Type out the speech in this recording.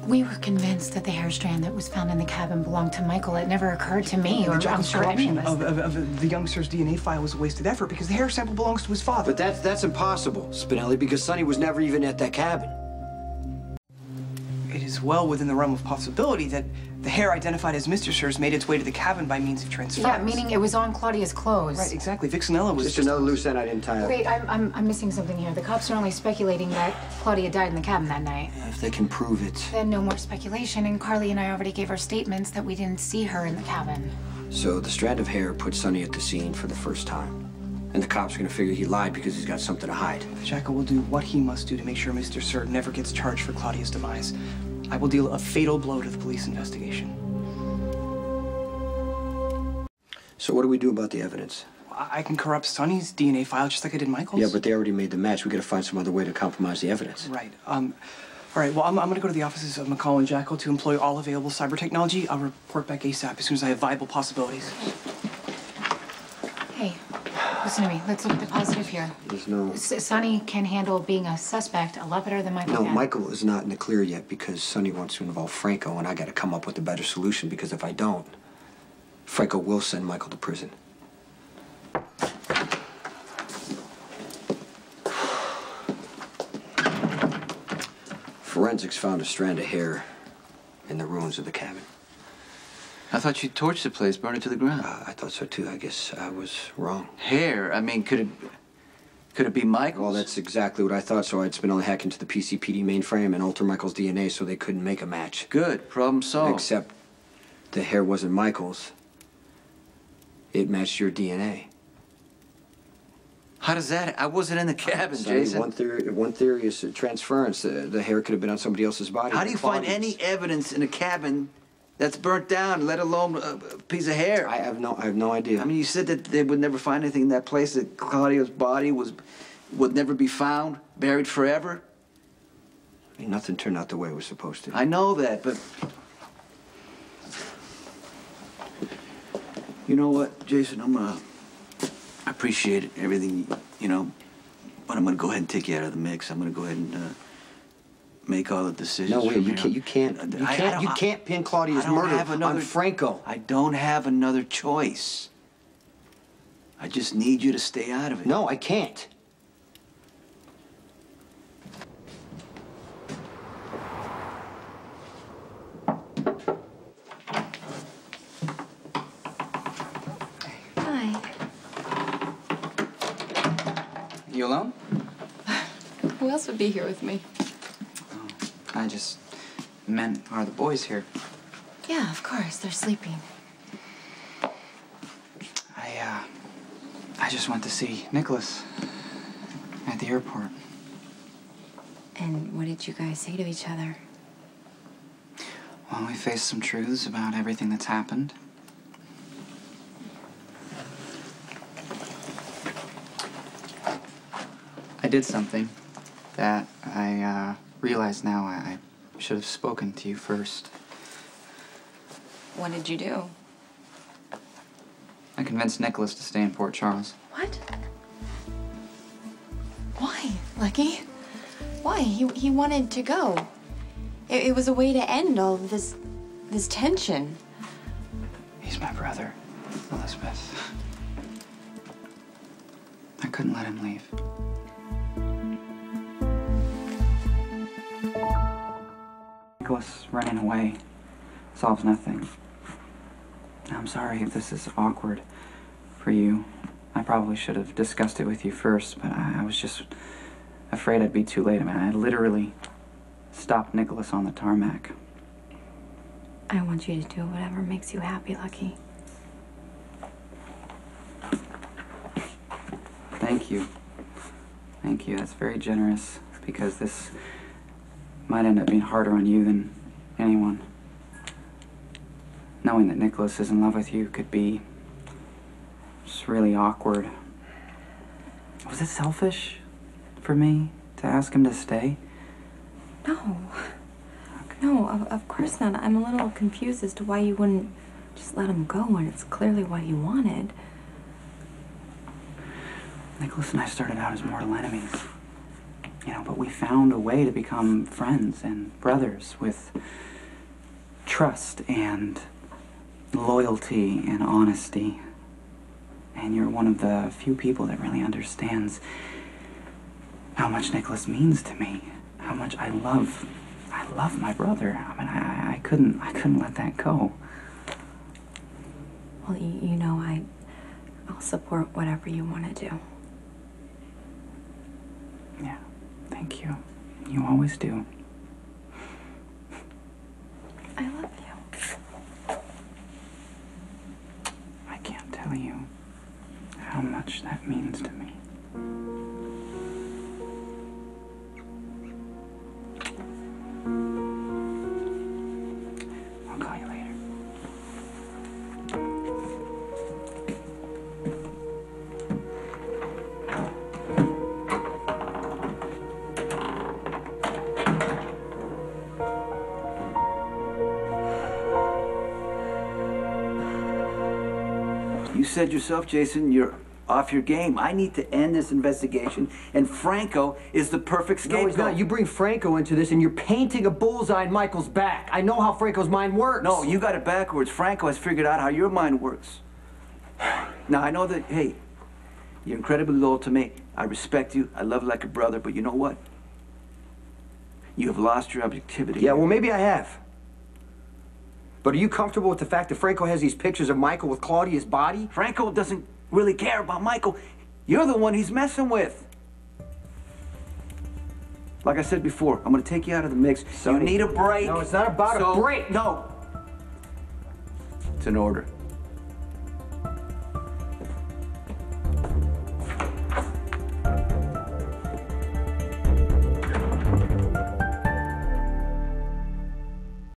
We were convinced that the hair strand that was found in the cabin belonged to Michael. It never occurred to me, or I'm sure any of us. Of the youngster's DNA file was a wasted effort because the hair sample belongs to his father. But that's impossible, Spinelli, because Sonny was never even at that cabin. It is well within the realm of possibility that the hair identified as Mr. Sir's made its way to the cabin by means of transference. Yeah, meaning it was on Claudia's clothes. Right, exactly. Vixenella was just another loose end I didn't tie up. Wait, I'm missing something here. The cops are only speculating that Claudia died in the cabin that night. If they can prove it. Then no more speculation, and Carly and I already gave our statements that we didn't see her in the cabin. So the strand of hair put Sonny at the scene for the first time. And the cops are gonna figure he lied because he's got something to hide. Jackal will do what he must do to make sure Mr. Sir never gets charged for Claudia's demise. I will deal a fatal blow to the police investigation. So what do we do about the evidence? I can corrupt Sonny's DNA file just like I did Michael's. Yeah, but they already made the match. We gotta find some other way to compromise the evidence. Right. All right, well, I'm gonna go to the offices of McCall and Jackal to employ all available cyber technology. I'll report back ASAP as soon as I have viable possibilities. Hey, listen to me. Let's look at the positive here. There's no... Sonny can handle being a suspect a lot better than Michael can. No, Michael is not in the clear yet because Sonny wants to involve Franco, and I gotta come up with a better solution because if I don't, Franco will send Michael to prison. Forensics found a strand of hair in the ruins of the cabin. I thought you torched the place, burned it to the ground. I thought so too. I guess I was wrong. Hair? I mean, could it be Michael's? Well, that's exactly what I thought, so I'd Spinelli hack into the PCPD mainframe and alter Michael's DNA so they couldn't make a match. Good. Problem solved. Except the hair wasn't Michael's. It matched your DNA. How does that? I wasn't in the cabin, Sonny, Jason. One theory is transference. The hair could have been on somebody else's body. How do you find any evidence in a cabin that's burnt down, let alone a piece of hair? I have no idea. I mean, you said that they would never find anything in that place, that Claudio's body would never be found, buried forever. I mean, nothing turned out the way it was supposed to. I know that, but... You know what, Jason, I appreciate everything, you know, but I'm gonna go ahead and take you out of the mix. I'm gonna go ahead and make all the decisions. No, wait, you can't pin Claudia's murder on Franco. I don't have another choice. I just need you to stay out of it. No, I can't. You alone? Who else would be here with me? Oh, I just meant, are the boys here? Yeah, of course. They're sleeping. I just went to see Nicholas at the airport. And what did you guys say to each other? Well, we faced some truths about everything that's happened. I did something that I realize now I should have spoken to you first. What did you do? I convinced Nicholas to stay in Port Charles. What? Why, Lucky? Why? He wanted to go. It was a way to end all of this tension. He's my brother, Elizabeth. I couldn't let him leave. Nicholas running away solves nothing. I'm sorry if this is awkward for you. I probably should have discussed it with you first, but I was just afraid I'd be too late. I mean, I literally stopped Nicholas on the tarmac. I want you to do whatever makes you happy, Lucky. Thank you. Thank you. That's very generous, because this might end up being harder on you than anyone. Knowing that Nicholas is in love with you could be just really awkward. Was it selfish for me to ask him to stay? No. Okay. No, of course not. I'm a little confused as to why you wouldn't just let him go when it's clearly what he wanted. Nicholas and I started out as mortal enemies. You know, but we found a way to become friends and brothers with trust and loyalty and honesty. And you're one of the few people that really understands how much Nicholas means to me, how much I love my brother. I mean, I couldn't let that go. Well, you know, I'll support whatever you want to do. Yeah, thank you. You always do. I love you. I can't tell you how much that means to me. I'll call you later. You said yourself, Jason, you're off your game. I need to end this investigation, and Franco is the perfect scapegoat. No, he's not. You bring Franco into this, and you're painting a bullseye in Michael's back. I know how Franco's mind works. No, you got it backwards. Franco has figured out how your mind works. Now, I know that, hey, you're incredibly loyal to me. I respect you. I love you like a brother, but you know what? You have lost your objectivity. Yeah, well, maybe I have. But are you comfortable with the fact that Franco has these pictures of Michael with Claudia's body? Franco doesn't really care about Michael. You're the one he's messing with. Like I said before, I'm gonna take you out of the mix. Sonny, you need a break. No, it's not about a break. No. It's an order.